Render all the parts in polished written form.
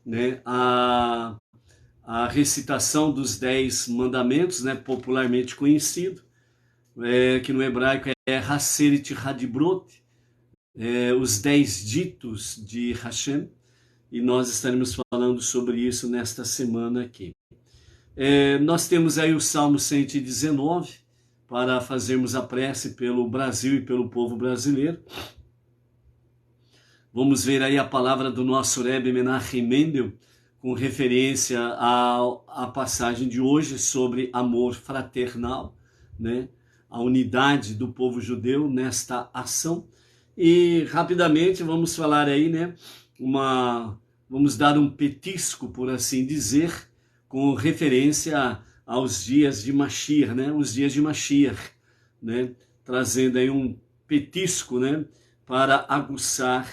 né, a recitação dos 10 mandamentos, né, popularmente conhecido, que no hebraico é Haseret Hadibrot, os 10 ditos de Hashem, e nós estaremos falando sobre isso nesta semana aqui. Nós temos aí o Salmo 119, para fazermos a prece pelo Brasil e pelo povo brasileiro. Vamos ver aí a palavra do nosso Rebbe Menachem Mendel, com referência à passagem de hoje sobre amor fraternal, né? A unidade do povo judeu nesta ação. E rapidamente vamos falar aí, né? Vamos dar um petisco, por assim dizer, com referência aos dias de Mashiach, né? Os dias de Mashiach, né? Trazendo aí um petisco, né? Para aguçar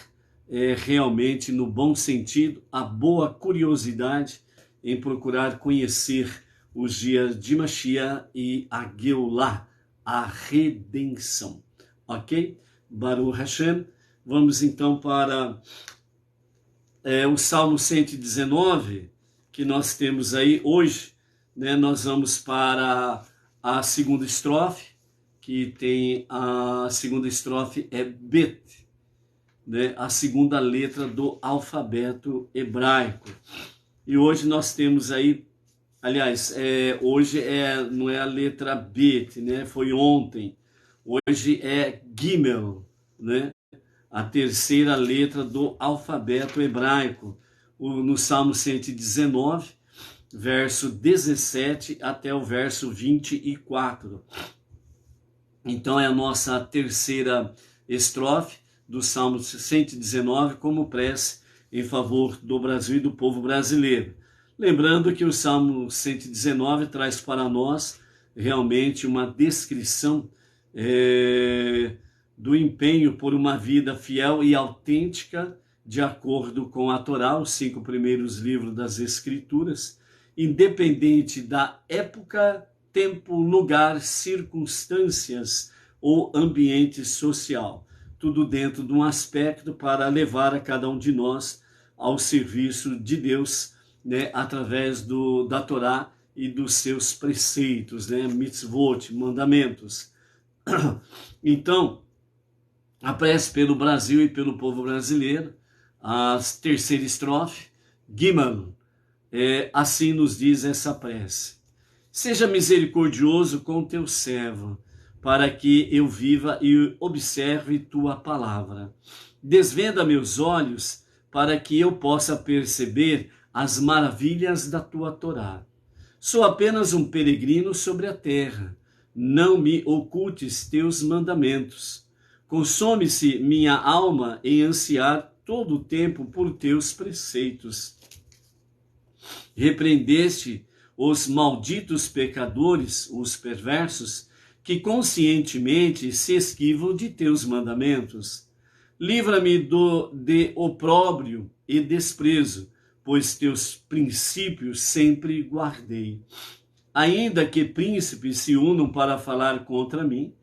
realmente, no bom sentido, a boa curiosidade em procurar conhecer os dias de Mashiach e a Geulah, a redenção. Ok? Baruch Hashem. Vamos então para o Salmo 119, que nós temos aí hoje, né? Nós vamos para a segunda estrofe, que tem a segunda estrofe é Bet, né, a segunda letra do alfabeto hebraico. E hoje nós temos aí, aliás, hoje não é a letra Bet, né, foi ontem. Hoje é Gimel, né, a terceira letra do alfabeto hebraico, no Salmo 119, verso 17 até o verso 24. Então é a nossa terceira estrofe do Salmo 119 como prece em favor do Brasil e do povo brasileiro. Lembrando que o Salmo 119 traz para nós realmente uma descrição do empenho por uma vida fiel e autêntica de acordo com a Torá, os 5 primeiros livros das Escrituras, independente da época, tempo, lugar, circunstâncias ou ambiente social. Tudo dentro de um aspecto para levar a cada um de nós ao serviço de Deus, né, através da Torá e dos seus preceitos, né, mitzvot, mandamentos. Então, a prece pelo Brasil e pelo povo brasileiro, a terceira estrofe, Gimel, assim nos diz essa prece. Seja misericordioso com teu servo, para que eu viva e observe tua palavra. Desvenda meus olhos, para que eu possa perceber as maravilhas da tua Torá. Sou apenas um peregrino sobre a terra. Não me ocultes teus mandamentos. Consome-se minha alma em ansiar todo o tempo por teus preceitos. Repreendeste os malditos pecadores, os perversos, que conscientemente se esquivam de teus mandamentos. Livra-me de opróbrio e desprezo, pois teus princípios sempre guardei. Ainda que príncipes se unam para falar contra mim,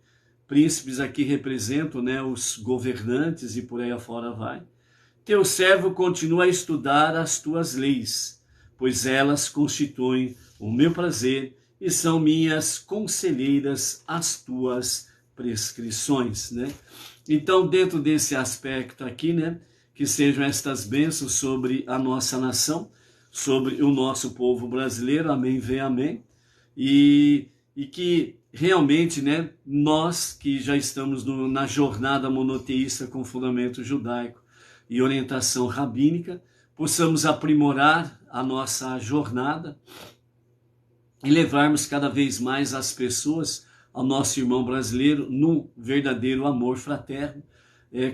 príncipes aqui representam, né, os governantes e por aí afora vai, teu servo continua a estudar as tuas leis, pois elas constituem o meu prazer e são minhas conselheiras as tuas prescrições, né? Então, dentro desse aspecto aqui, né, que sejam estas bênçãos sobre a nossa nação, sobre o nosso povo brasileiro, amém, vem amém, e que realmente, né, nós que já estamos na jornada monoteísta com fundamento judaico e orientação rabínica, possamos aprimorar a nossa jornada e levarmos cada vez mais as pessoas ao nosso irmão brasileiro num verdadeiro amor fraterno,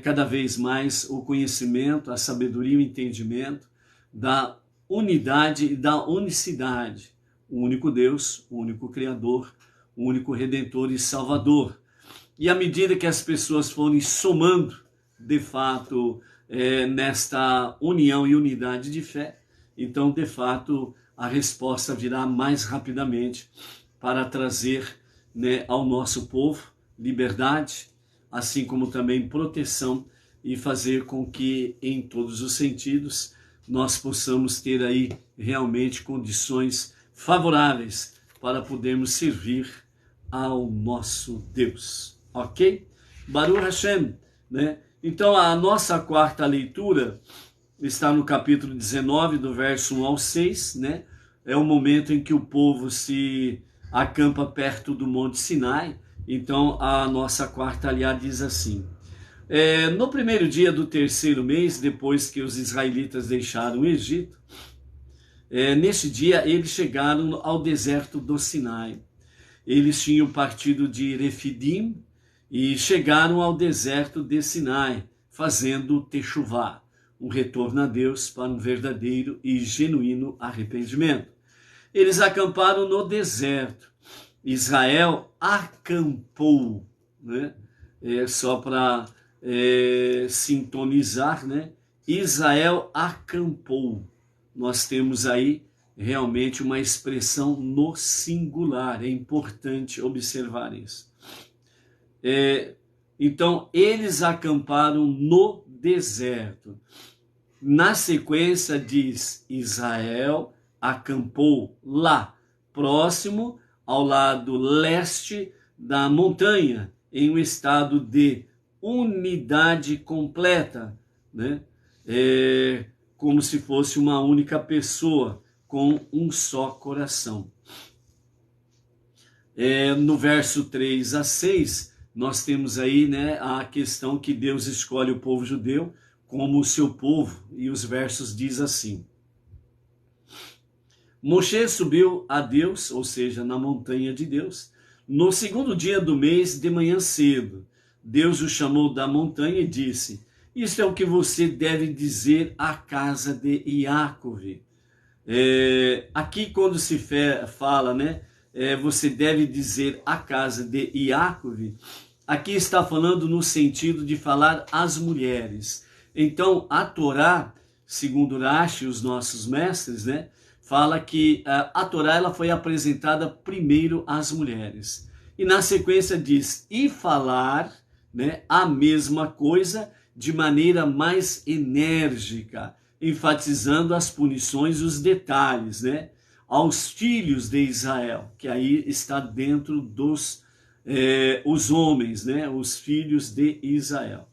cada vez mais o conhecimento, a sabedoria e o entendimento da unidade e da unicidade, o único Deus, o único Criador, o único Redentor e Salvador. E à medida que as pessoas forem somando, de fato, nesta união e unidade de fé, então, de fato, a resposta virá mais rapidamente para trazer, né, ao nosso povo liberdade, assim como também proteção, e fazer com que, em todos os sentidos, nós possamos ter aí realmente condições favoráveis para podermos servir ao nosso Deus, ok? Baruch Hashem, né? Então a nossa quarta leitura está no capítulo 19, do verso 1 ao 6, né? É o momento em que o povo se acampa perto do Monte Sinai. Então a nossa quarta aliada diz assim: no primeiro dia do terceiro mês, depois que os israelitas deixaram o Egito, nesse dia eles chegaram ao deserto do Sinai. Eles tinham partido de Refidim e chegaram ao deserto de Sinai, fazendo techuvá, um retorno a Deus para um verdadeiro e genuíno arrependimento. Eles acamparam no deserto. Israel acampou, né? Só para sintonizar, né? Israel acampou. Nós temos aí realmente uma expressão no singular. É importante observar isso. Então, eles acamparam no deserto. Na sequência diz: Israel acampou lá, próximo ao lado leste da montanha, em um estado de unidade completa, né? Como se fosse uma única pessoa, com um só coração. No verso 3 a 6, nós temos aí, né, a questão que Deus escolhe o povo judeu como o seu povo, e os versos diz assim: Moshe subiu a Deus, ou seja, na montanha de Deus, no segundo dia do mês, de manhã cedo. Deus o chamou da montanha e disse: Isto é o que você deve dizer à casa de Iacove. Aqui quando se fala, né, você deve dizer à casa de Iacove, aqui está falando no sentido de falar às mulheres. Então a Torá, segundo Rashi, os nossos mestres, né, fala que a Torá ela foi apresentada primeiro às mulheres. E na sequência diz: e falar, né, a mesma coisa de maneira mais enérgica, enfatizando as punições e os detalhes, né, aos filhos de Israel, que aí está dentro dos os homens, né, os filhos de Israel.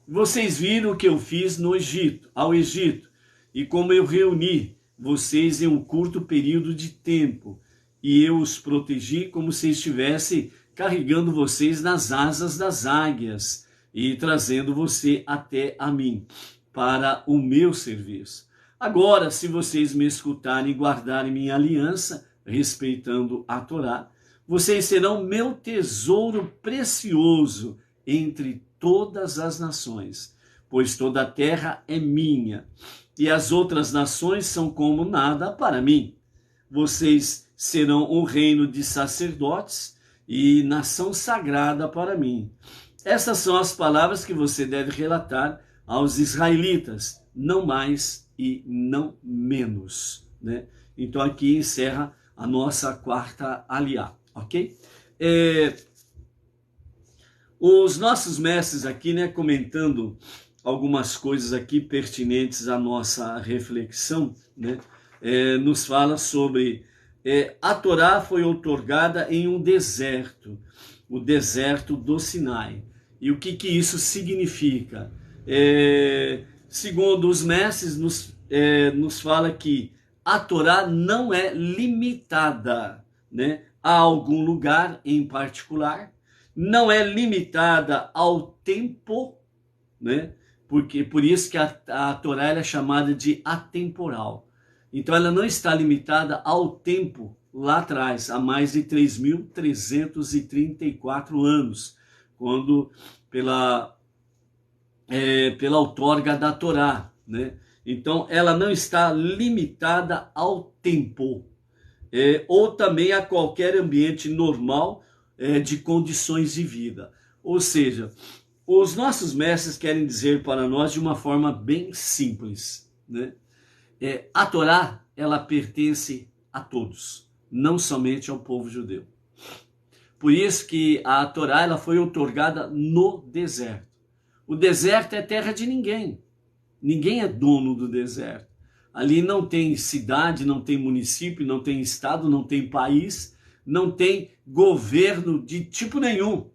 Vocês viram o que eu fiz no Egito, ao Egito, e como eu reuni vocês em um curto período de tempo, e eu os protegi como se estivesse carregando vocês nas asas das águias e trazendo você até a mim, para o meu serviço. Agora, se vocês me escutarem e guardarem minha aliança, respeitando a Torá, vocês serão meu tesouro precioso entre todas as nações, pois toda a terra é minha, e as outras nações são como nada para mim. Vocês serão um reino de sacerdotes e nação sagrada para mim. Essas são as palavras que você deve relatar aos israelitas, não mais e não menos, né? Então aqui encerra a nossa quarta aliá, ok? Os nossos mestres aqui, né, comentando algumas coisas aqui pertinentes à nossa reflexão, né, nos fala sobre a Torá foi outorgada em um deserto, o deserto do Sinai. E o que isso significa? Segundo os mestres, nos fala que a Torá não é limitada, né, a algum lugar em particular, não é limitada ao tempo, né? Porque por isso que a Torá é chamada de atemporal. Então ela não está limitada ao tempo lá atrás, há mais de 3.334 anos, quando pela outorga da Torá, né? Então ela não está limitada ao tempo, ou também a qualquer ambiente normal de condições de vida. Ou seja, os nossos mestres querem dizer para nós de uma forma bem simples, né? A Torá, ela pertence a todos, não somente ao povo judeu. Por isso que a Torá ela foi outorgada no deserto. O deserto é terra de ninguém. Ninguém é dono do deserto. Ali não tem cidade, não tem município, não tem estado, não tem país, não tem governo de tipo nenhum.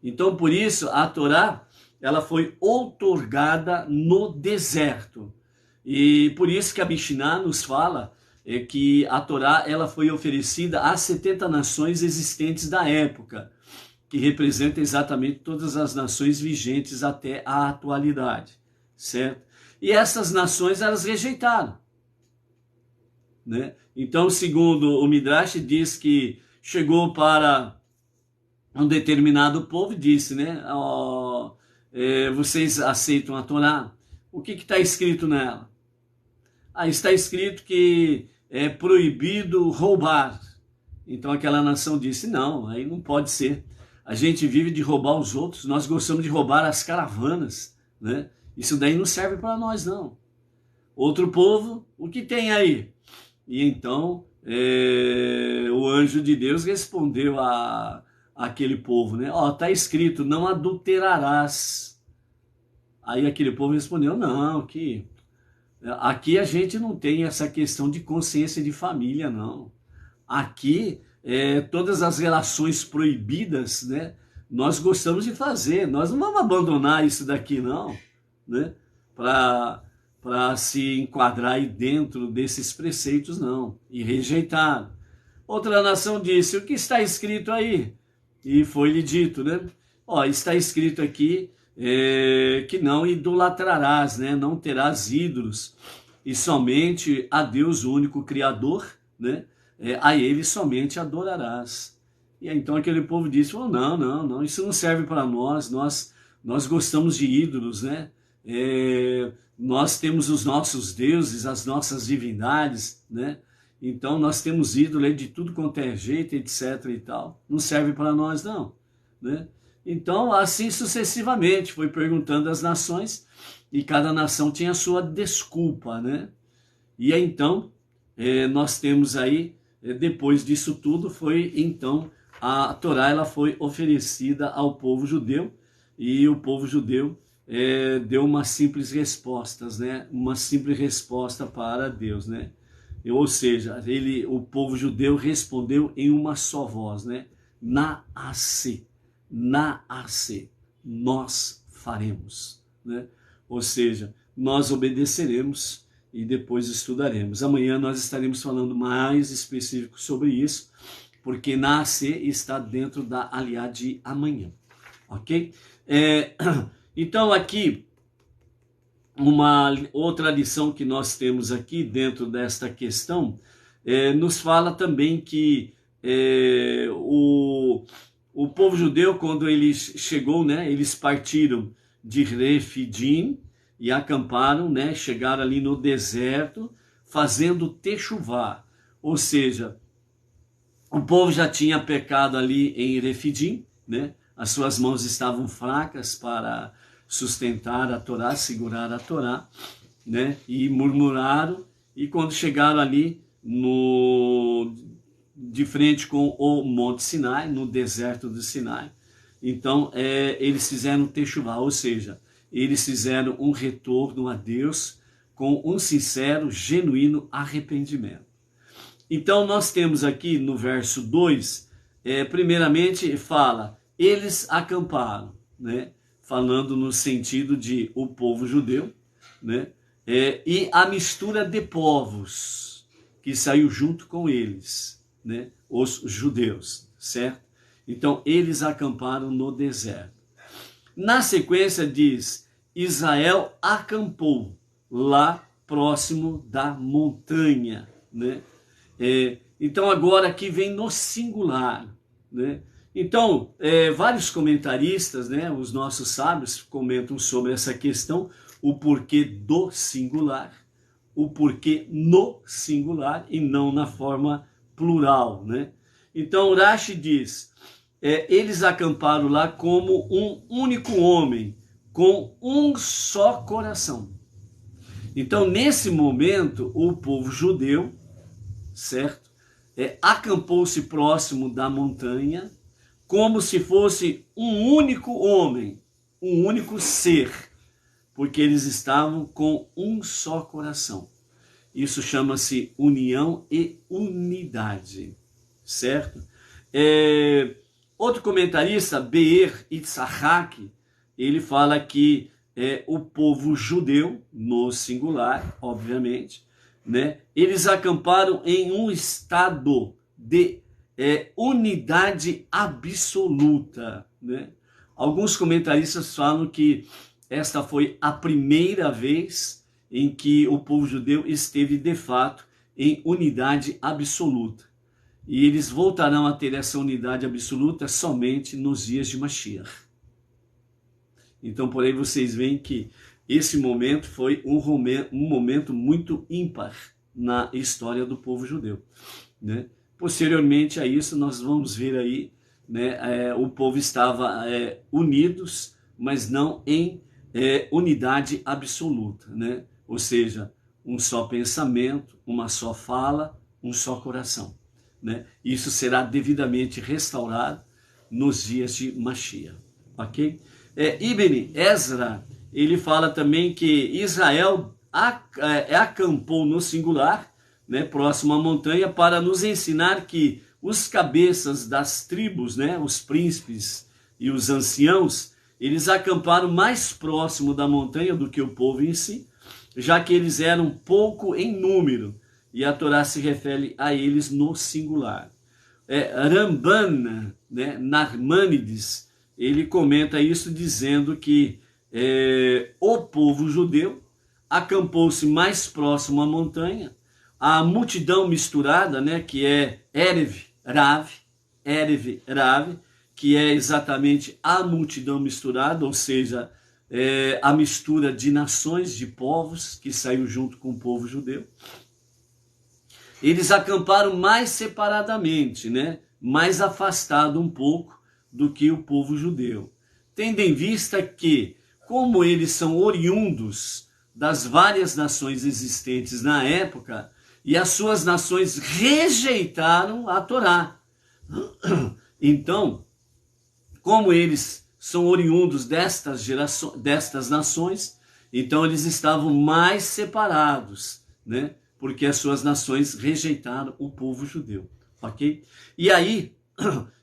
Então, por isso, a Torá, ela foi outorgada no deserto. E por isso que a Mishnah nos fala que a Torá, ela foi oferecida às 70 nações existentes da época, que representa exatamente todas as nações vigentes até a atualidade, certo? E essas nações, elas rejeitaram, né? Então, segundo o Midrash, diz que chegou para um determinado povo e disse, né? Vocês aceitam a Torá? O que está escrito nela? Está escrito que é proibido roubar. Então aquela nação disse, não, aí não pode ser. A gente vive de roubar os outros, nós gostamos de roubar as caravanas, né? Isso daí não serve para nós, não. Outro povo, o que tem aí? E então o anjo de Deus respondeu àquele povo, né? Está escrito, não adulterarás. Aí aquele povo respondeu, não, aqui a gente não tem essa questão de consciência de família, não. Aqui, todas as relações proibidas, né, nós gostamos de fazer. Nós não vamos abandonar isso daqui, não, né, para se enquadrar aí dentro desses preceitos, não. E rejeitaram. Outra nação disse, o que está escrito aí? E foi-lhe dito, né? Está escrito aqui que não idolatrarás, né? Não terás ídolos, e somente a Deus, o único Criador, né? A Ele somente adorarás. E aí, então aquele povo disse, não, isso não serve para nós gostamos de ídolos, né? Nós temos os nossos deuses, as nossas divindades, né? Então nós temos ídolo de tudo quanto é jeito, etc e tal. Não serve para nós, não, né? Então, assim sucessivamente, foi perguntando às nações, e cada nação tinha a sua desculpa, né? E aí, então, nós temos aí, depois disso tudo, foi então, a Torá, ela foi oferecida ao povo judeu, e o povo judeu deu umas simples respostas, né? Uma simples resposta para Deus, né? Ou seja, o povo judeu respondeu em uma só voz, né? Naase, nós faremos, né? Ou seja, nós obedeceremos e depois estudaremos. Amanhã nós estaremos falando mais específico sobre isso, porque Naase está dentro da aliá de amanhã, ok? Então aqui, uma outra lição que nós temos aqui dentro desta questão, nos fala também que o povo judeu, quando ele chegou, né, eles partiram de Refidim e acamparam, né, chegaram ali no deserto, fazendo techuvá, ou seja, o povo já tinha pecado ali em Refidim, né, as suas mãos estavam fracas para sustentar a Torá, segurar a Torá, né, e murmuraram, e quando chegaram ali de frente com o Monte Sinai, no deserto do Sinai, então eles fizeram techuvá, ou seja, eles fizeram um retorno a Deus com um sincero, genuíno arrependimento. Então nós temos aqui no verso 2, primeiramente fala, eles acamparam, né? Falando no sentido de o povo judeu, né? E a mistura de povos que saiu junto com eles, né? Os judeus, certo? Então eles acamparam no deserto. Na sequência diz, Israel acampou lá próximo da montanha, né? Então agora aqui vem no singular, né? Então, vários comentaristas, né, os nossos sábios comentam sobre essa questão, o porquê do singular, o porquê no singular e não na forma plural, né? Então, Rashi diz, eles acamparam lá como um único homem, com um só coração. Então, nesse momento, o povo judeu, certo? Acampou-se próximo da montanha, como se fosse um único homem, um único ser. porque eles estavam com um só coração. Isso chama-se união e unidade, certo? Outro comentarista, Be'er Itzhak, ele fala que o povo judeu, no singular, obviamente, né, eles acamparam em um estado de unidade absoluta, né? Alguns comentaristas falam que esta foi a primeira vez em que o povo judeu esteve de fato em unidade absoluta. E eles voltarão a ter essa unidade absoluta somente nos dias de Mashiach. Então, por aí vocês veem que esse momento foi um momento muito ímpar na história do povo judeu, né? Posteriormente a isso, nós vamos ver aí, né, o povo estava unidos, mas não em unidade absoluta, né? Ou seja, um só pensamento, uma só fala, um só coração, né? Isso será devidamente restaurado nos dias de Mashiach, ok? Ibn Ezra, ele fala também que Israel acampou no singular, né, próximo à montanha, para nos ensinar que os cabeças das tribos, né, os príncipes e os anciãos, eles acamparam mais próximo da montanha do que o povo em si, já que eles eram pouco em número, e a Torá se refere a eles no singular. Ramban, né, Narmanides, ele comenta isso dizendo que o povo judeu acampou-se mais próximo à montanha, a multidão misturada, né, que é Erev Rav, que é exatamente a multidão misturada, ou seja, a mistura de nações, de povos, que saiu junto com o povo judeu. Eles acamparam mais separadamente, né, mais afastado um pouco do que o povo judeu, tendo em vista que, como eles são oriundos das várias nações existentes na época, e as suas nações rejeitaram a Torá. Então, como eles são oriundos destas nações, então eles estavam mais separados, né? Porque as suas nações rejeitaram o povo judeu, ok? E aí,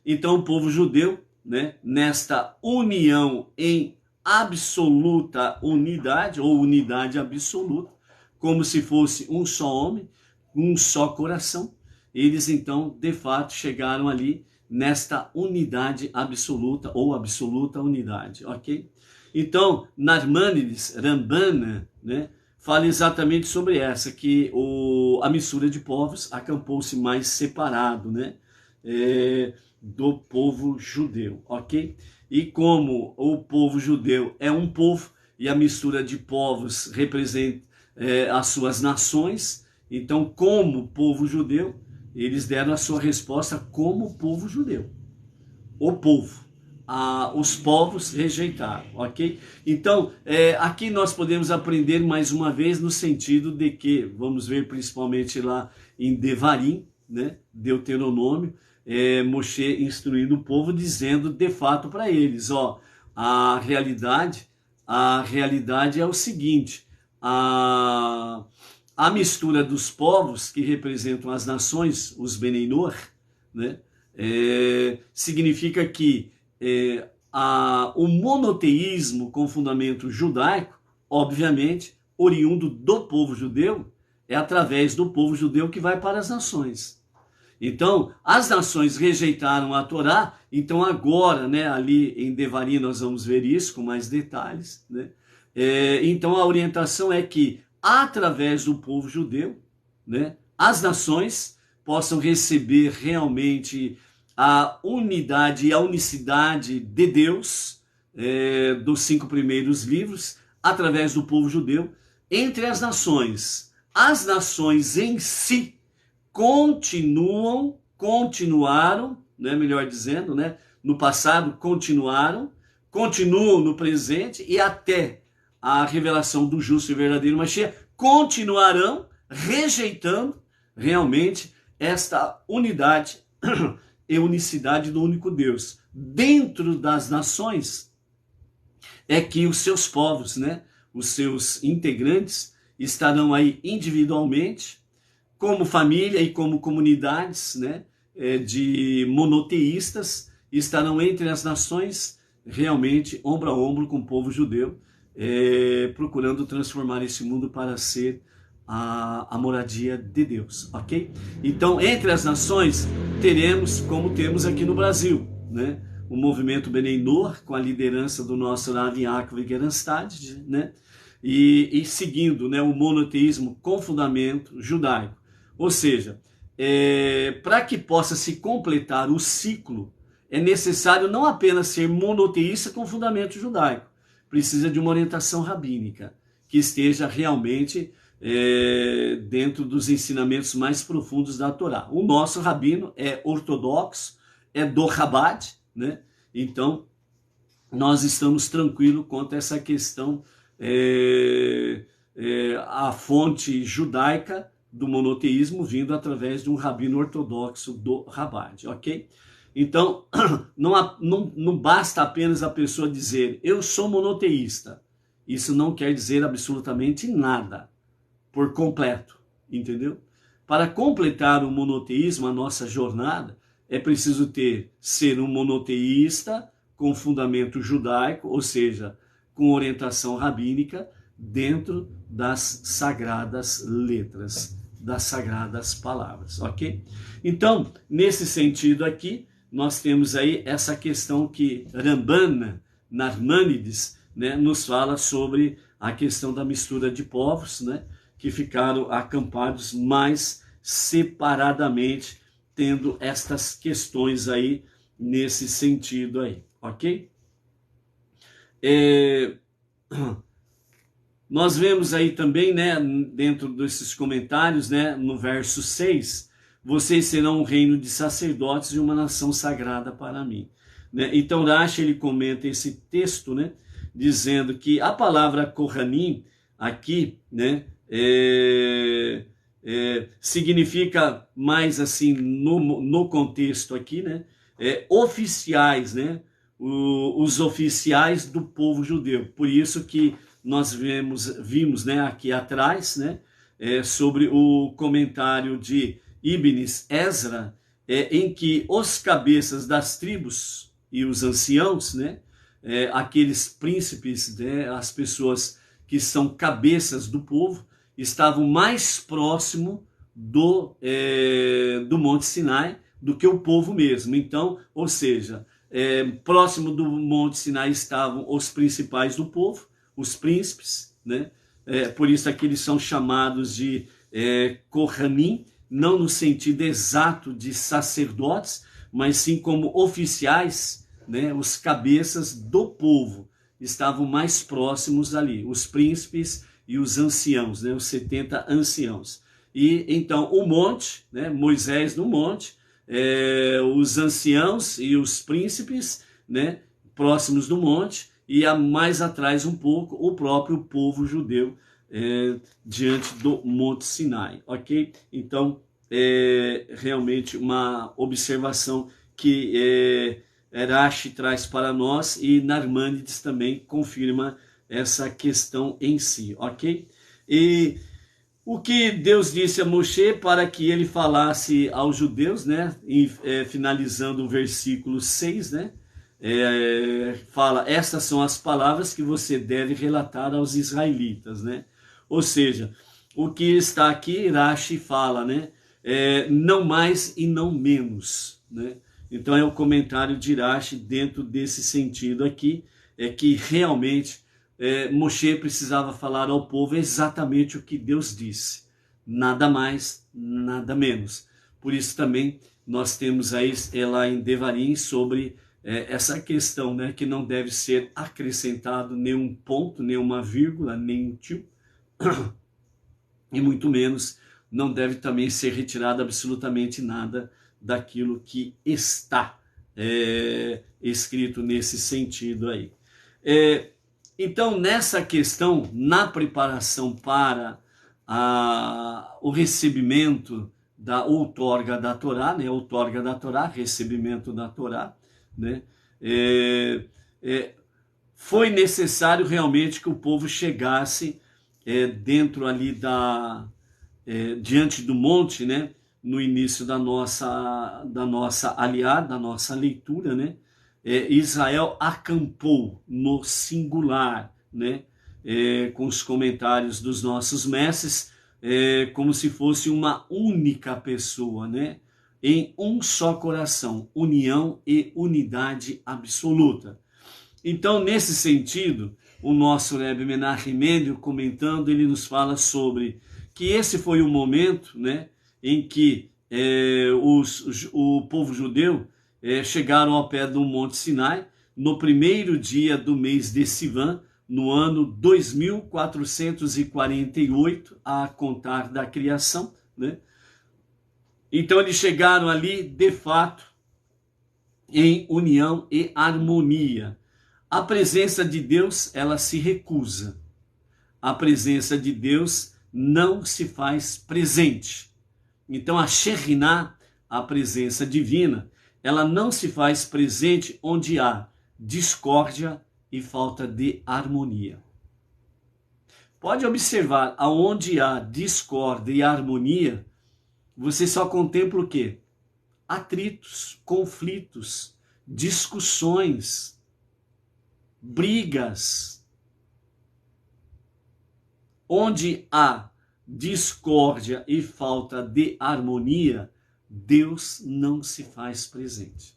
então o povo judeu, né, nesta união em absoluta unidade, ou unidade absoluta, como se fosse um só homem, um só coração, eles então, de fato, chegaram ali nesta unidade absoluta, ou absoluta unidade, ok? Então, Narmanides, Ramban, né, fala exatamente sobre essa, que a mistura de povos acampou-se mais separado, né, do povo judeu, ok? E como o povo judeu é um povo, e a mistura de povos representa as suas nações, então, como povo judeu, eles deram a sua resposta como povo judeu. O povo. Os povos rejeitaram, ok? Então, aqui nós podemos aprender mais uma vez no sentido de que, vamos ver principalmente lá em Devarim, né, Deuteronômio, Moshe instruindo o povo, dizendo de fato para eles, a realidade é o seguinte, a mistura dos povos que representam as nações, os Beneinor, né, significa que o monoteísmo com fundamento judaico, obviamente, oriundo do povo judeu, é através do povo judeu que vai para as nações. Então, as nações rejeitaram a Torá, então agora, né, ali em Devarim nós vamos ver isso com mais detalhes, né? Então a orientação é que através do povo judeu, né, as nações possam receber realmente a unidade e a unicidade de Deus, dos 5 primeiros livros, através do povo judeu, entre as nações. As nações em si continuaram, né, melhor dizendo, né, no passado continuam no presente e até a revelação do justo e verdadeiro Mashiach, continuarão rejeitando realmente esta unidade e unicidade do único Deus. Dentro das nações é que os seus povos, né, os seus integrantes estarão aí individualmente, como família e como comunidades, né, de monoteístas, estarão entre as nações, realmente ombro a ombro com o povo judeu, procurando transformar esse mundo para ser a moradia de Deus, ok? Então, entre as nações, teremos, como temos aqui no Brasil, né, o movimento Bnei Noach, com a liderança do nosso Rav Yaakov Gerenstad, né, e seguindo, né, o monoteísmo com fundamento judaico. Ou seja, para que possa se completar o ciclo, é necessário não apenas ser monoteísta com fundamento judaico, precisa de uma orientação rabínica, que esteja realmente dentro dos ensinamentos mais profundos da Torá. O nosso rabino é ortodoxo, é do Chabad, né? Então, nós estamos tranquilos quanto a essa questão, a fonte judaica do monoteísmo vindo através de um rabino ortodoxo do Chabad, ok? Então, não basta apenas a pessoa dizer, eu sou monoteísta. Isso não quer dizer absolutamente nada, por completo, entendeu? Para completar o monoteísmo, a nossa jornada, é preciso ser um monoteísta com fundamento judaico, ou seja, com orientação rabínica, dentro das sagradas letras, das sagradas palavras, ok? Então, nesse sentido aqui, nós temos aí essa questão que Ramban Narmanides, né, nos fala sobre a questão da mistura de povos, né, que ficaram acampados mais separadamente, tendo estas questões aí nesse sentido aí, ok? Nós vemos aí também, né, dentro desses comentários, né, no verso 6, vocês serão um reino de sacerdotes e uma nação sagrada para mim. Né? Então Rashi, ele comenta esse texto, né, dizendo que a palavra Kohanim aqui, né, significa mais assim, no contexto aqui, né, oficiais, né, os oficiais do povo judeu. Por isso que nós vimos, né, aqui atrás, né, sobre o comentário de Ibnis Ezra, em que os cabeças das tribos e os anciãos, né, aqueles príncipes, né, as pessoas que são cabeças do povo, estavam mais próximo do Monte Sinai do que o povo mesmo. Então, ou seja, próximo do Monte Sinai estavam os principais do povo, os príncipes, né? Por isso aqui eles são chamados de Kohanim, não no sentido exato de sacerdotes, mas sim como oficiais, né? Os cabeças do povo estavam mais próximos ali, os príncipes e os anciãos, né? Os 70 anciãos. E então o monte, né? Moisés no monte, os anciãos e os príncipes, né? Próximos do monte, e mais atrás um pouco o próprio povo judeu, diante do Monte Sinai, ok? Então, realmente uma observação que Rashi traz para nós, e Narmanides também confirma essa questão em si, ok? E o que Deus disse a Moshe para que ele falasse aos judeus, né? E, finalizando o versículo 6, né? Fala, estas são as palavras que você deve relatar aos israelitas, né? Ou seja, o que está aqui, Rashi fala, né? Não mais e não menos, né? Então é o comentário de Rashi dentro desse sentido aqui, que realmente Moshe precisava falar ao povo exatamente o que Deus disse, nada mais, nada menos. Por isso também nós temos aí lá em Devarim sobre essa questão, né, que não deve ser acrescentado nenhum ponto, nenhuma vírgula, nenhum tio, e muito menos não deve também ser retirado absolutamente nada daquilo que está escrito nesse sentido aí. Então, nessa questão, na preparação para o recebimento da outorga da Torá, né, outorga da Torá, recebimento da Torá, né, foi necessário realmente que o povo chegasse dentro ali diante do monte, né? No início da nossa aliada, da nossa leitura, né? Israel acampou no singular, né? Com os comentários dos nossos mestres, como se fosse uma única pessoa, né? Em um só coração, união e unidade absoluta. Então, nesse sentido, o nosso Rebbe Menachem Mendel, comentando, ele nos fala sobre que esse foi o momento, né, em que o povo judeu chegaram ao pé do Monte Sinai, no primeiro dia do mês de Sivan, no ano 2448, a contar da criação, né? Então eles chegaram ali, de fato, em união e harmonia. A presença de Deus, ela se recusa. A presença de Deus não se faz presente. Então a Shekhinah, a presença divina, ela não se faz presente onde há discórdia e falta de harmonia. Pode observar, aonde há discórdia e harmonia, você só contempla o quê? Atritos, conflitos, discussões, brigas. Onde há discórdia e falta de harmonia, Deus não se faz presente.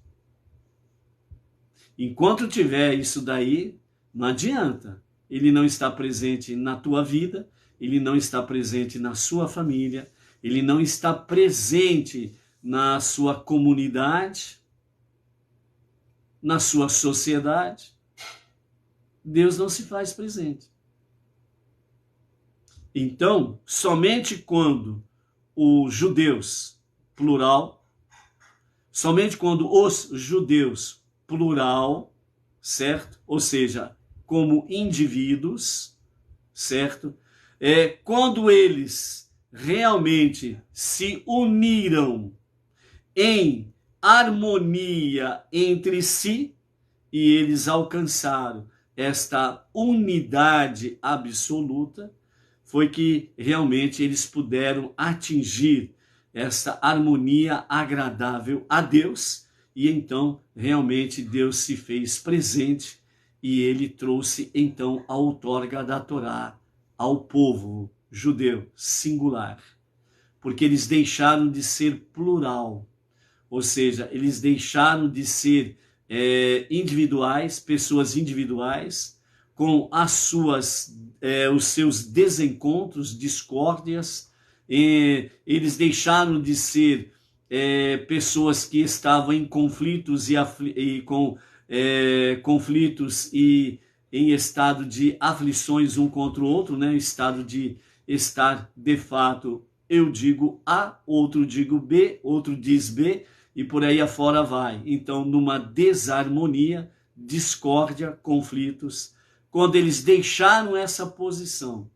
Enquanto tiver isso daí, não adianta. Ele não está presente na tua vida, ele não está presente na sua família, ele não está presente na sua comunidade, na sua sociedade. Deus não se faz presente. Então, somente quando os judeus, plural, somente quando os judeus, plural, certo? Ou seja, como indivíduos, certo? Quando eles realmente se uniram em harmonia entre si e eles alcançaram esta unidade absoluta, foi que realmente eles puderam atingir esta harmonia agradável a Deus, e então realmente Deus se fez presente e ele trouxe então a outorga da Torá ao povo judeu singular, porque eles deixaram de ser plural, ou seja, eles deixaram de ser individuais, pessoas individuais, com os seus desencontros, discórdias, eles deixaram de ser pessoas que estavam em conflitos conflitos e em estado de aflições um contra o outro, né? Estado de estar de fato, eu digo A, outro digo B, outro diz B, e por aí afora vai. Então, numa desarmonia, discórdia, conflitos. Quando eles deixaram essa posição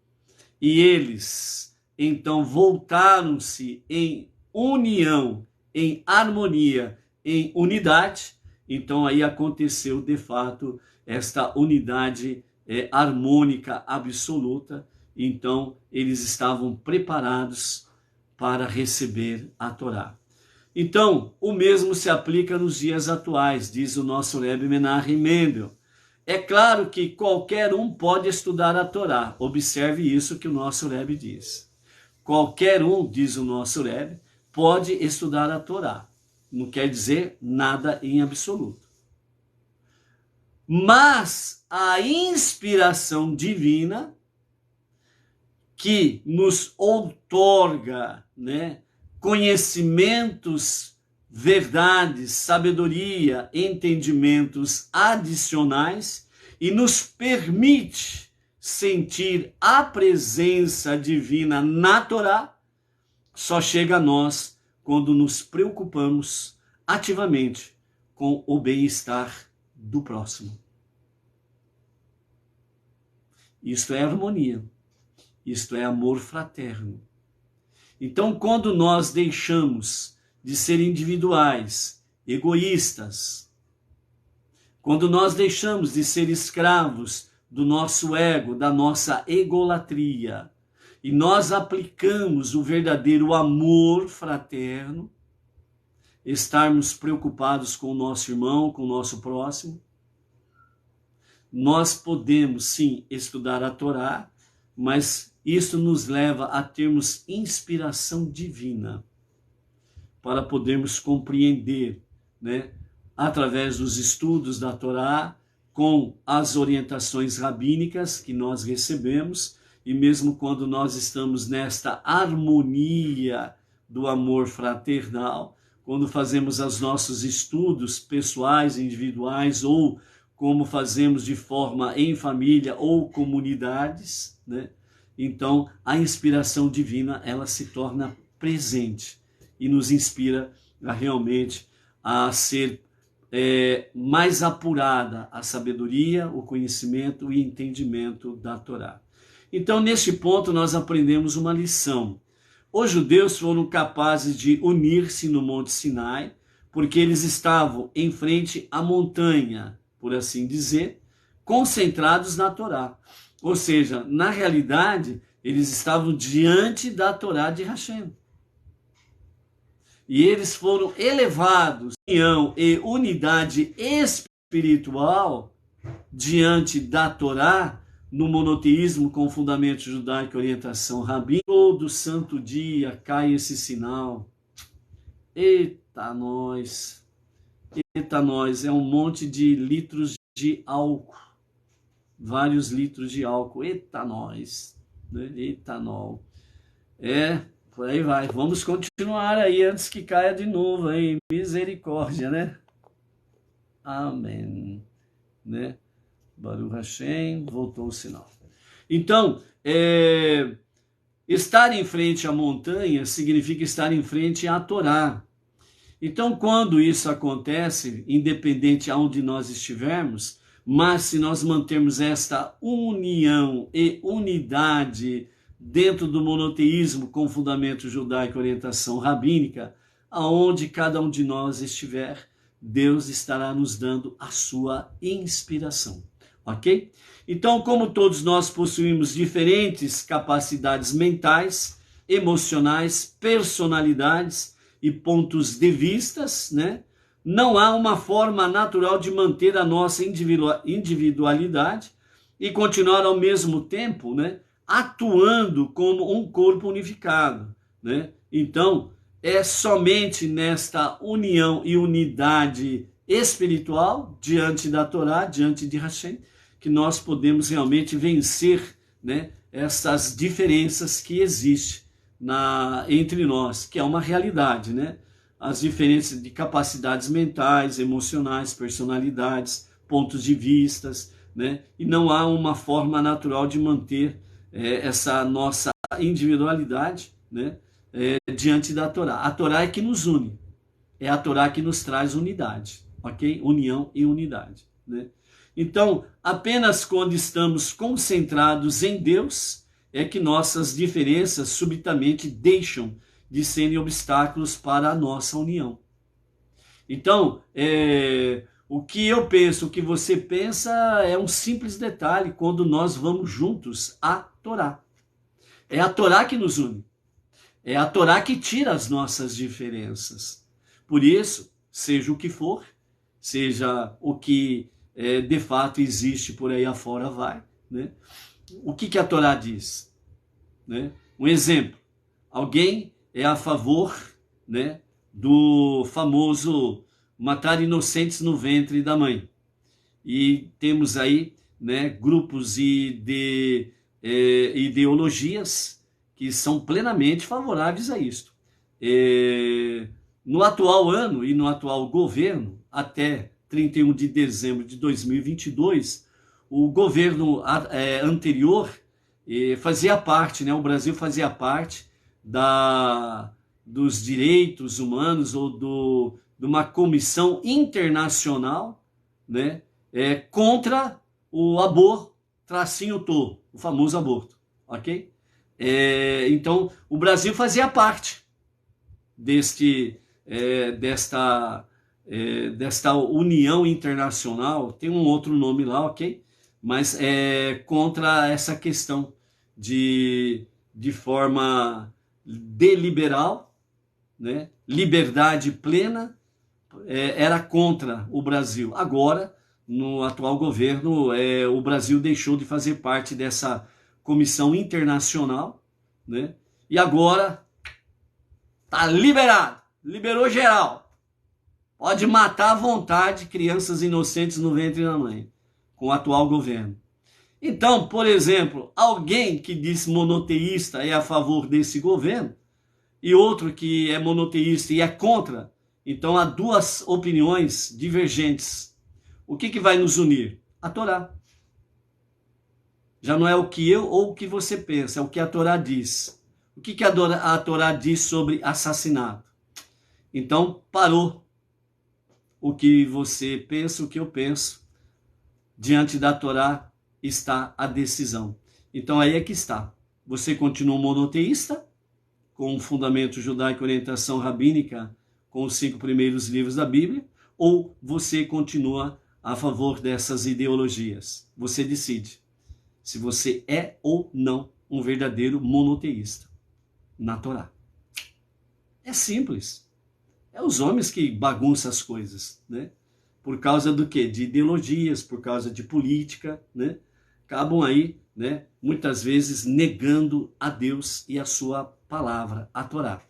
e eles então voltaram-se em união, em harmonia, em unidade, então aí aconteceu de fato esta unidade harmônica absoluta. Então eles estavam preparados para receber a Torá. Então, o mesmo se aplica nos dias atuais, diz o nosso Rebbe Menachem Mendel. É claro que qualquer um pode estudar a Torá. Observe isso que o nosso Rebbe diz. Qualquer um, diz o nosso Rebbe, pode estudar a Torá. Não quer dizer nada em absoluto. Mas a inspiração divina que nos outorga, né, conhecimentos, verdades, sabedoria, entendimentos adicionais e nos permite sentir a presença divina na Torá, só chega a nós quando nos preocupamos ativamente com o bem-estar do próximo. Isto é harmonia, isto é amor fraterno. Então, quando nós deixamos de ser individuais, egoístas, Quando nós deixamos de ser escravos do nosso ego, da nossa egolatria, e nós aplicamos o verdadeiro amor fraterno, estarmos preocupados com o nosso irmão, com o nosso próximo, nós podemos sim estudar a Torá, mas isso nos leva a termos inspiração divina para podermos compreender, né, através dos estudos da Torá, com as orientações rabínicas que nós recebemos, e mesmo quando nós estamos nesta harmonia do amor fraternal, quando fazemos os nossos estudos pessoais, individuais, ou como fazemos de forma em família ou comunidades, né? Então a inspiração divina, ela se torna presente e nos inspira realmente a ser mais apurada a sabedoria, o conhecimento e entendimento da Torá. Então, neste ponto, nós aprendemos uma lição. Os judeus foram capazes de unir-se no Monte Sinai, porque eles estavam em frente à montanha, por assim dizer, concentrados na Torá. Ou seja, na realidade, eles estavam diante da Torá de Hashem. E eles foram elevados em união e unidade espiritual diante da Torá, no monoteísmo com fundamento judaico e orientação rabínica. Todo santo dia cai esse sinal. Eita nós, é um monte de litros de álcool, vários litros de álcool, etanóis, né? Etanol. Por aí vai. Vamos continuar aí antes que caia de novo, hein? Misericórdia, né? Amém. Né? Baruch Hashem, voltou o sinal. Então, estar em frente à montanha significa estar em frente à Torá. Então, quando isso acontece, independente aonde nós estivermos, mas se nós mantermos esta união e unidade dentro do monoteísmo com fundamento judaico e orientação rabínica, aonde cada um de nós estiver, Deus estará nos dando a sua inspiração. Ok? Então, como todos nós possuímos diferentes capacidades mentais, emocionais, personalidades e pontos de vistas, né? Não há uma forma natural de manter a nossa individualidade e continuar ao mesmo tempo, né, atuando como um corpo unificado, né? Então, é somente nesta união e unidade espiritual diante da Torá, diante de Hashem, que nós podemos realmente vencer, né, essas diferenças que existem entre nós, que é uma realidade, né? As diferenças de capacidades mentais, emocionais, personalidades, pontos de vistas, né? E não há uma forma natural de manter essa nossa individualidade, né, diante da Torá. A Torá é que nos une, é a Torá que nos traz unidade, ok? União e unidade, né? Então, apenas quando estamos concentrados em Deus é que nossas diferenças subitamente deixam de serem obstáculos para a nossa união. Então, o que eu penso, o que você pensa é um simples detalhe quando nós vamos juntos à Torá. É a Torá que nos une. É a Torá que tira as nossas diferenças. Por isso, seja o que for, seja o que de fato existe por aí afora, vai, né? O que a Torá diz? Né? Um exemplo, alguém é a favor, né, do famoso matar inocentes no ventre da mãe. E temos aí, né, grupos de ideologias que são plenamente favoráveis a isto. No atual ano e no atual governo, até 31 de dezembro de 2022, o governo anterior fazia parte, né, o Brasil fazia parte dos direitos humanos ou de uma comissão internacional, né, contra o aborto, o famoso aborto, ok? Então, o Brasil fazia parte desta desta união internacional, tem um outro nome lá, ok? Mas é contra essa questão de forma deliberal, né? Liberdade plena, era contra o Brasil. Agora, no atual governo, o Brasil deixou de fazer parte dessa comissão internacional, né? E agora tá liberado, liberou geral. Pode matar à vontade crianças inocentes no ventre da mãe, com o atual governo. Então, por exemplo, alguém que diz monoteísta é a favor desse governo, e outro que é monoteísta e é contra, então há duas opiniões divergentes. O que vai nos unir? A Torá. Já não é o que eu ou o que você pensa, é o que a Torá diz. O que a Torá diz sobre assassinato? Então, parou o que você pensa, o que eu penso. Diante da Torá está a decisão. Então, aí é que está. Você continua monoteísta, com o fundamento judaico e orientação rabínica, com os 5 primeiros livros da Bíblia, ou você continua a favor dessas ideologias? Você decide se você é ou não um verdadeiro monoteísta na Torá. É simples. É os homens que bagunçam as coisas, né? Por causa do quê? De ideologias, por causa de política, né? Acabam aí, né, muitas vezes negando a Deus e a sua palavra, a Torá.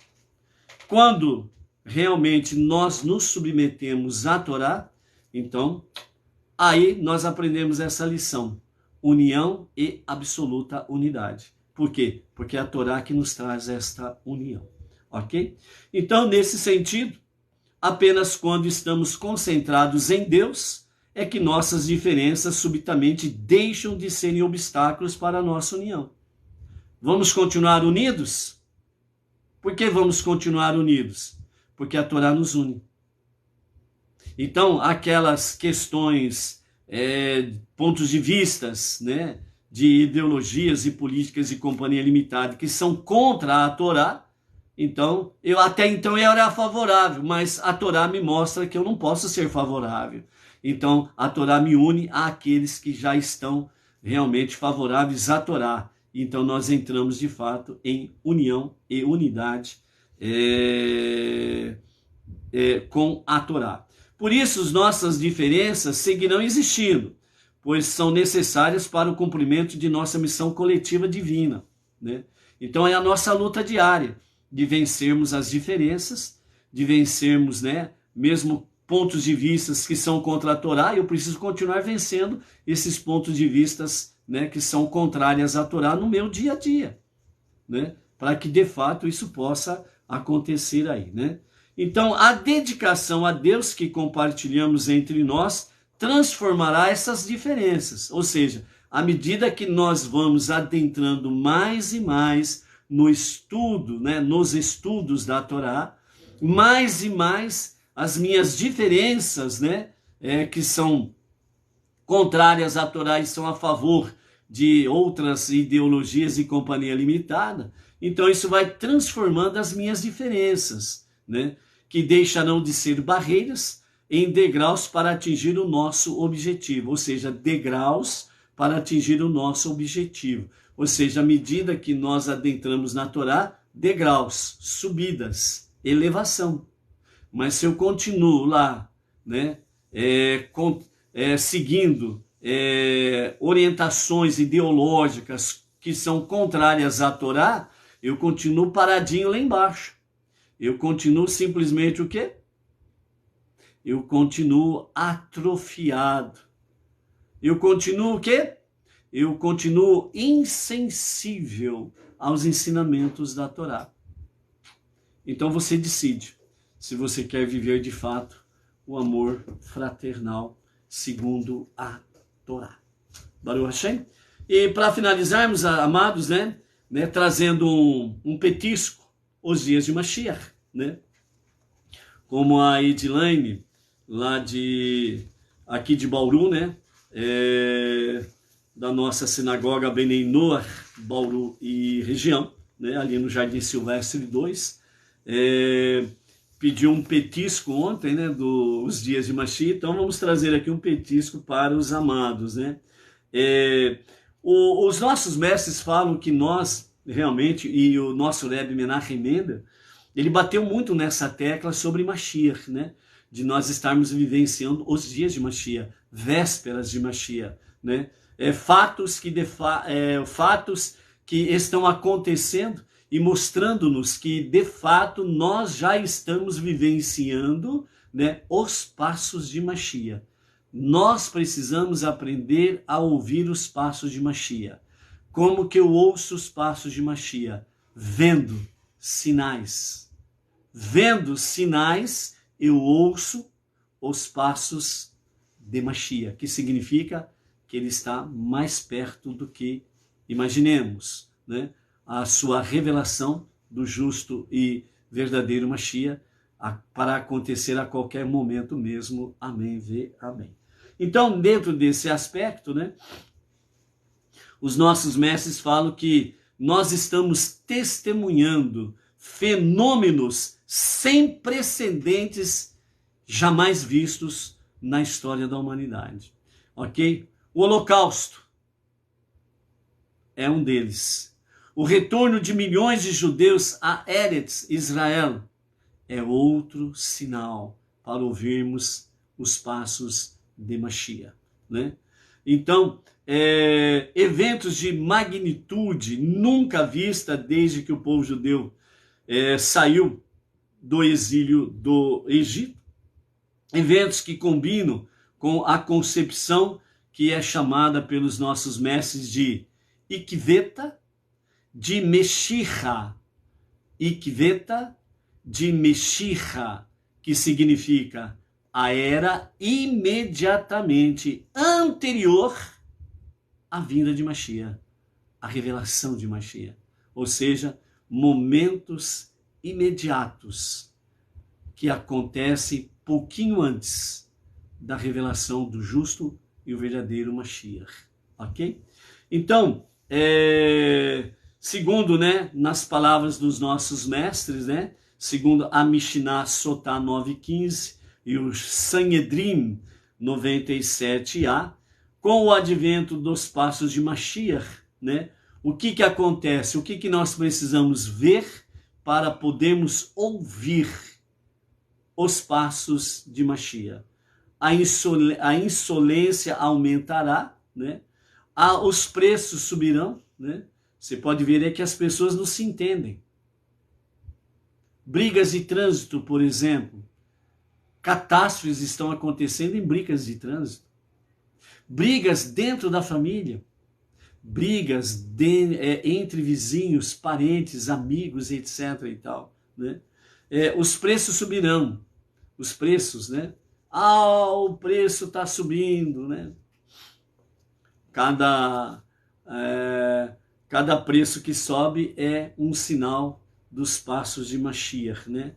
Quando realmente nós nos submetemos à Torá, então, aí nós aprendemos essa lição. União e absoluta unidade. Por quê? Porque é a Torá que nos traz esta união. Ok? Então, nesse sentido, apenas quando estamos concentrados em Deus é que nossas diferenças subitamente deixam de serem obstáculos para a nossa união. Vamos continuar unidos? Por que vamos continuar unidos? Porque a Torá nos une. Então, aquelas questões, pontos de vistas, né, de ideologias e políticas e companhia limitada que são contra a Torá, então, até então eu era favorável, mas a Torá me mostra que eu não posso ser favorável. Então, a Torá me une àqueles que já estão realmente favoráveis à Torá. Então, nós entramos de fato em união e unidade com a Torá. Por isso, as nossas diferenças seguirão existindo, pois são necessárias para o cumprimento de nossa missão coletiva divina, né? Então, é a nossa luta diária de vencermos as diferenças, de vencermos, né, mesmo pontos de vista que são contra a Torá, eu preciso continuar vencendo esses pontos de vista, né, que são contrários à Torá no meu dia a dia, né, para que de fato isso possa acontecer aí, né? Então, a dedicação a Deus que compartilhamos entre nós transformará essas diferenças, ou seja, à medida que nós vamos adentrando mais e mais no estudo, né, nos estudos da Torá, mais e mais as minhas diferenças, né, que são contrárias à Torá e são a favor de outras ideologias e companhia limitada, então isso vai transformando as minhas diferenças, né, que deixarão de ser barreiras em degraus para atingir o nosso objetivo, ou seja, degraus para atingir o nosso objetivo. Ou seja, à medida que nós adentramos na Torá, degraus, subidas, elevação. Mas se eu continuo lá, né, seguindo orientações ideológicas que são contrárias à Torá, eu continuo paradinho lá embaixo. Eu continuo simplesmente o quê? Eu continuo atrofiado. Eu continuo o quê? Eu continuo insensível aos ensinamentos da Torá. Então você decide se você quer viver de fato o amor fraternal segundo a Torá. Baruch Hashem. E para finalizarmos, amados, né, trazendo um petisco, os dias de Mashiach, né? Como a Edilaine, lá aqui de Bauru, né? Da nossa sinagoga Benei Noach, Bauru e região, né, ali no Jardim Silvestre 2, pediu um petisco ontem, né, dos dias de Mashiach, então vamos trazer aqui um petisco para os amados, né? Os nossos mestres falam que nós, realmente, e o nosso Rebbe Menachem Mendel, ele bateu muito nessa tecla sobre Mashiach, né? De nós estarmos vivenciando os dias de Mashiach, vésperas de Mashiach, né? Fatos que estão acontecendo e mostrando-nos que, de fato, nós já estamos vivenciando, né, os passos de Mashiach. Nós precisamos aprender a ouvir os passos de Mashiach. Como que eu ouço os passos de Mashiach? Vendo sinais. Vendo sinais, eu ouço os passos de Mashiach, que significa que ele está mais perto do que imaginemos, né? A sua revelação do justo e verdadeiro Mashiach para acontecer a qualquer momento mesmo. Amém, amém. Então, dentro desse aspecto, né, os nossos mestres falam que nós estamos testemunhando fenômenos sem precedentes, jamais vistos na história da humanidade. Ok? O Holocausto é um deles. O retorno de milhões de judeus a Eretz Israel é outro sinal para ouvirmos os passos de Mashiach, né? Então, eventos de magnitude nunca vista desde que o povo judeu saiu do exílio do Egito. Eventos que combinam com a concepção que é chamada pelos nossos mestres de Ikveta, de Meshicha, Ikveta, de Meshicha, que significa a era imediatamente anterior à vinda de Mashiach, a revelação de Mashiach, ou seja, momentos imediatos que acontecem pouquinho antes da revelação do justo e o verdadeiro Mashiach, ok? Então, segundo, né, nas palavras dos nossos mestres, né, segundo a Mishnah Sotá 9.15 e o Sanhedrin 97a, com o advento dos passos de Mashiach, né, o que acontece? O que nós precisamos ver para podermos ouvir os passos de Mashiach? A insolência aumentará, né? Os preços subirão, né? Você pode ver que as pessoas não se entendem. Brigas de trânsito, por exemplo. Catástrofes estão acontecendo em brigas de trânsito. Brigas dentro da família. Brigas entre vizinhos, parentes, amigos, etc. e tal, né? Os preços subirão. Os preços, né? O preço está subindo, né? Cada preço que sobe é um sinal dos passos de Mashiach, né?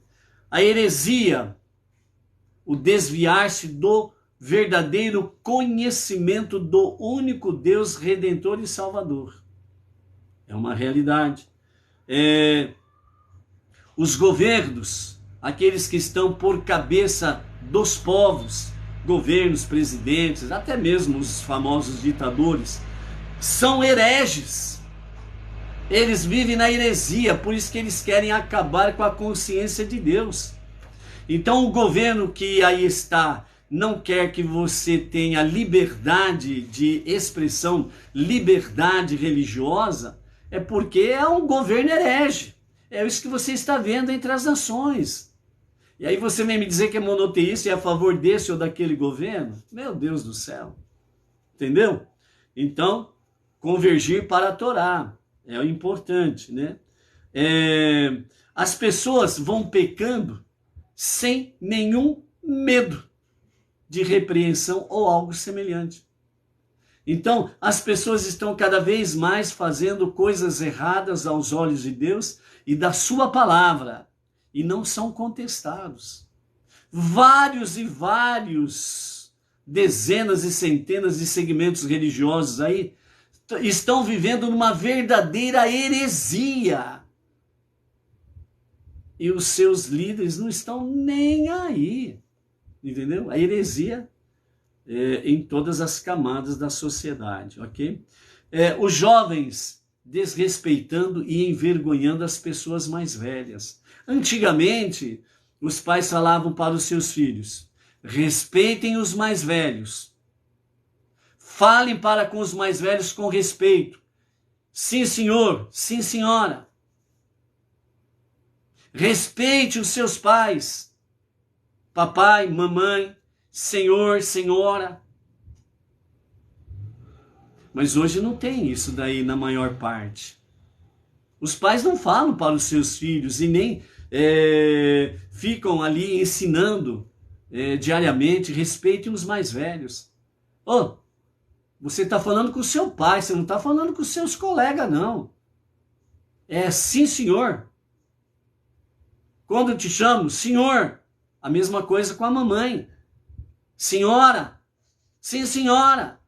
A heresia, o desviar-se do verdadeiro conhecimento do único Deus Redentor e Salvador. É uma realidade. Os governos, aqueles que estão por cabeça dos povos, governos, presidentes, até mesmo os famosos ditadores, são hereges. Eles vivem na heresia, por isso que eles querem acabar com a consciência de Deus. Então o governo que aí está não quer que você tenha liberdade de expressão, liberdade religiosa, é porque é um governo herege. É isso que você está vendo entre as nações. E aí você vem me dizer que é monoteísta e é a favor desse ou daquele governo? Meu Deus do céu. Entendeu? Então, convergir para a Torá é o importante, né? As pessoas vão pecando sem nenhum medo de repreensão ou algo semelhante. Então, as pessoas estão cada vez mais fazendo coisas erradas aos olhos de Deus e da sua palavra, e não são contestados. Vários e vários, dezenas e centenas de segmentos religiosos aí, estão vivendo numa verdadeira heresia. e os seus líderes não estão nem aí, entendeu? A heresia em todas as camadas da sociedade, ok? Os jovens desrespeitando e envergonhando as pessoas mais velhas. Antigamente, os pais falavam para os seus filhos: respeitem os mais velhos, falem para com os mais velhos com respeito. Sim, senhor, sim, senhora. Respeite os seus pais, papai, mamãe, senhor, senhora. Mas hoje não tem isso daí na maior parte. Os pais não falam para os seus filhos e nem ficam ali ensinando diariamente: respeitem os mais velhos. Oh, você está falando com o seu pai, você não está falando com os seus colegas, não. Sim, senhor. Quando eu te chamo, senhor, a mesma coisa com a mamãe. Senhora, sim, senhora.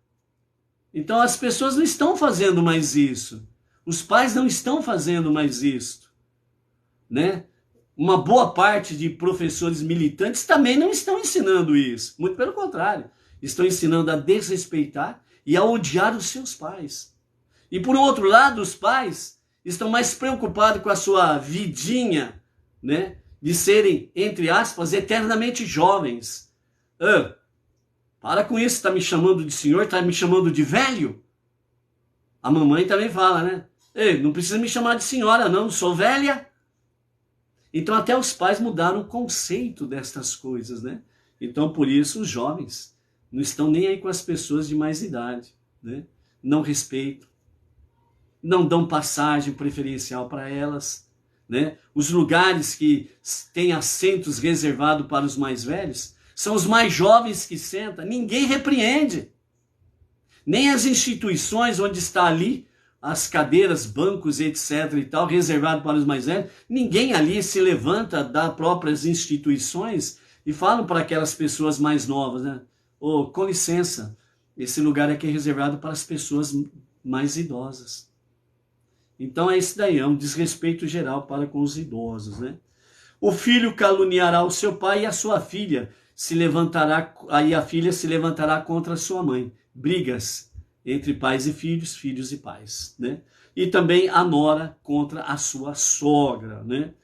Então as pessoas não estão fazendo mais isso. Os pais não estão fazendo mais isso, né? Uma boa parte de professores militantes também não estão ensinando isso. Muito pelo contrário, estão ensinando a desrespeitar e a odiar os seus pais. E por outro lado, os pais estão mais preocupados com a sua vidinha, né? De serem, entre aspas, eternamente jovens. Para com isso, está me chamando de senhor, está me chamando de velho? A mamãe também fala, né? Ei, não precisa me chamar de senhora, não, sou velha. Então até os pais mudaram o conceito destas coisas, né? Então por isso os jovens não estão nem aí com as pessoas de mais idade, né? Não respeitam, não dão passagem preferencial para elas, né? Os lugares que têm assentos reservados para os mais velhos são os mais jovens que sentam, ninguém repreende. Nem as instituições onde está ali as cadeiras, bancos, etc. e tal, reservado para os mais velhos, ninguém ali se levanta das próprias instituições e falam para aquelas pessoas mais novas, né? Com licença, esse lugar aqui é reservado para as pessoas mais idosas. Então é isso daí, é um desrespeito geral para com os idosos, né? O filho caluniará o seu pai e a sua filha se levantará, aí a filha se levantará contra a sua mãe. Brigas entre pais e filhos, filhos e pais, né? E também a nora contra a sua sogra, né?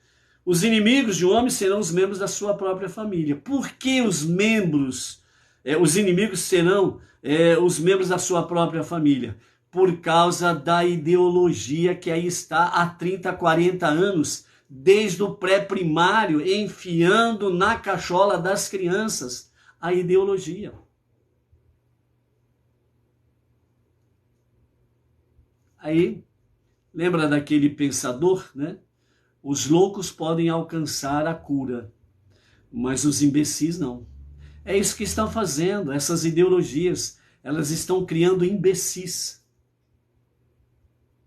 Os inimigos de um homem serão os membros da sua própria família. Por que os inimigos serão os membros da sua própria família? Por causa da ideologia que aí está há 30, 40 anos, desde o pré-primário, enfiando na cachola das crianças a ideologia. Aí, lembra daquele pensador, né? Os loucos podem alcançar a cura, mas os imbecis não. É isso que estão fazendo, essas ideologias, elas estão criando imbecis.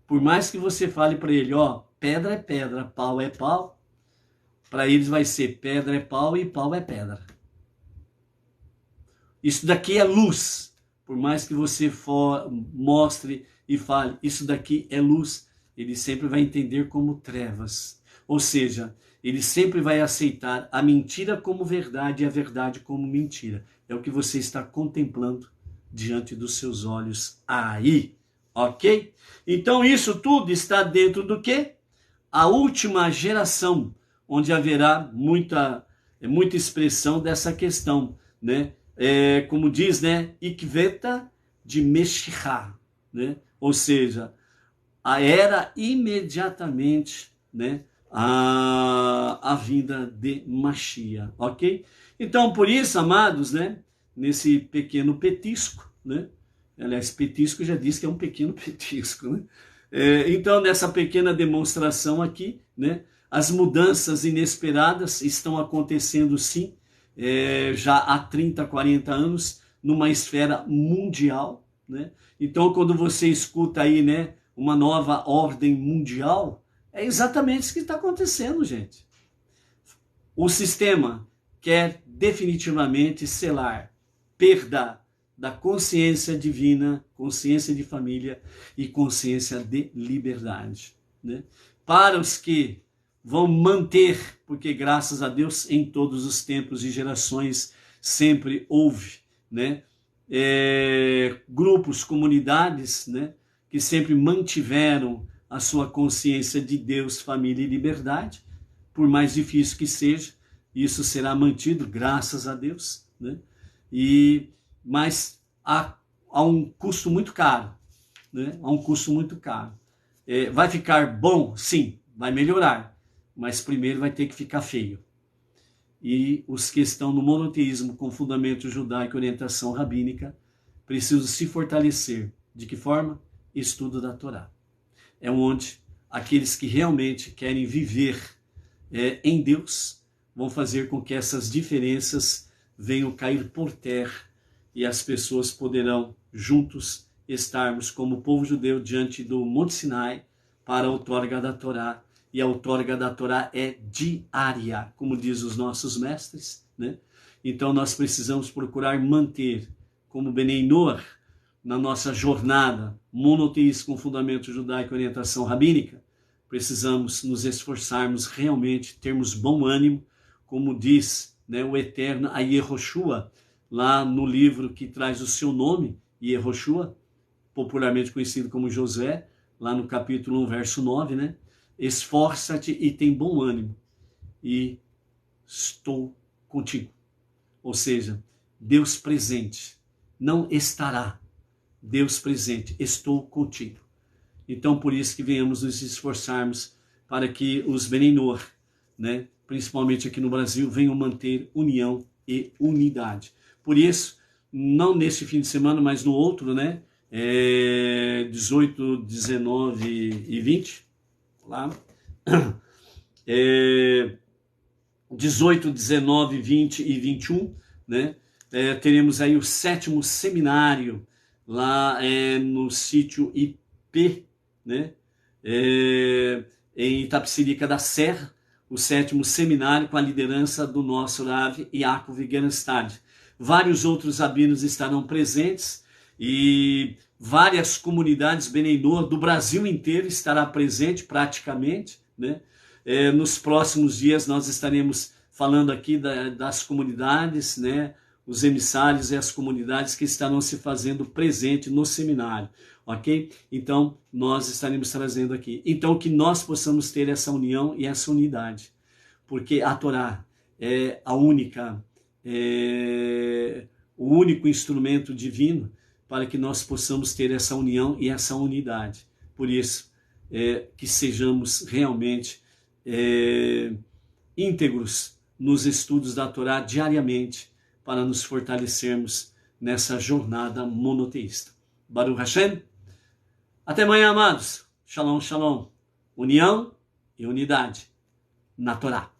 Por mais que você fale para ele, pedra é pedra, pau é pau, para eles vai ser pedra é pau e pau é pedra. Isso daqui é luz. Por mais que você mostre e fale, isso daqui é luz, ele sempre vai entender como trevas. Ou seja, ele sempre vai aceitar a mentira como verdade e a verdade como mentira. É o que você está contemplando diante dos seus olhos aí. Ok? Então isso tudo está dentro do quê? A última geração, onde haverá muita expressão dessa questão, né? Como diz, né? Ikveta de Meshichá, né? Ou seja, a era imediatamente, né? A vinda de Mashiach, ok? Então, por isso, amados, né? Nesse pequeno petisco, né? Aliás, petisco já diz que é um pequeno petisco, né? Então, nessa pequena demonstração aqui, né? As mudanças inesperadas estão acontecendo, sim, já há 30, 40 anos, numa esfera mundial, né? Então, quando você escuta aí, né, uma nova ordem mundial, é exatamente isso que está acontecendo, gente. O sistema quer definitivamente selar perda da consciência divina, consciência de família e consciência de liberdade, né? Para os que vão manter porque graças a Deus em todos os tempos e gerações sempre houve, né? Grupos, comunidades, né? Que sempre mantiveram a sua consciência de Deus, família e liberdade, por mais difícil que seja, isso será mantido, graças a Deus, né? Mas há um custo muito caro, né? Há um custo muito caro. Vai ficar bom? Sim, vai melhorar, mas primeiro vai ter que ficar feio. E os que estão no monoteísmo com fundamento judaico e orientação rabínica precisam se fortalecer. De que forma? Estudo da Torá. É onde aqueles que realmente querem viver em Deus vão fazer com que essas diferenças venham cair por terra e as pessoas poderão juntos estarmos como povo judeu diante do Monte Sinai para a outorga da Torá. E a outorga da Torá é diária, como diz os nossos mestres, né? Então nós precisamos procurar manter, como Benei Noach, na nossa jornada monoteísta com fundamento judaico e orientação rabínica, precisamos nos esforçarmos realmente, termos bom ânimo, como diz, né, o eterno a Yehoshua, lá no livro que traz o seu nome, Yehoshua, popularmente conhecido como Josué, lá no capítulo 1, verso 9, né? Esforça-te e tem bom ânimo, e estou contigo. Ou seja, Deus presente, não estará, Deus presente, estou contigo. Então, por isso que venhamos nos esforçarmos para que os Benei Noach, né, principalmente aqui no Brasil, venham manter união e unidade. Por isso, não neste fim de semana, mas no outro, né, 18, 19 e 20, lá, 18, 19, 20 e 21, né, teremos aí o 7º seminário lá no sítio IP, né, em Itapecerica da Serra, o 7º seminário com a liderança do nosso Rav Yaakov Gerenstad. Vários outros rabinos estarão presentes e várias comunidades Benei Noach do Brasil inteiro estará presente praticamente, né? Nos próximos dias nós estaremos falando aqui das comunidades, né? Os emissários e as comunidades que estarão se fazendo presente no seminário, ok? Então, nós estaremos trazendo aqui. Então, que nós possamos ter essa união e essa unidade, porque a Torá é a única, o único instrumento divino para que nós possamos ter essa união e essa unidade. Por isso, que sejamos realmente íntegros nos estudos da Torá diariamente, para nos fortalecermos nessa jornada monoteísta. Baruch Hashem. Até amanhã, amados. Shalom, shalom. União e unidade na Torá.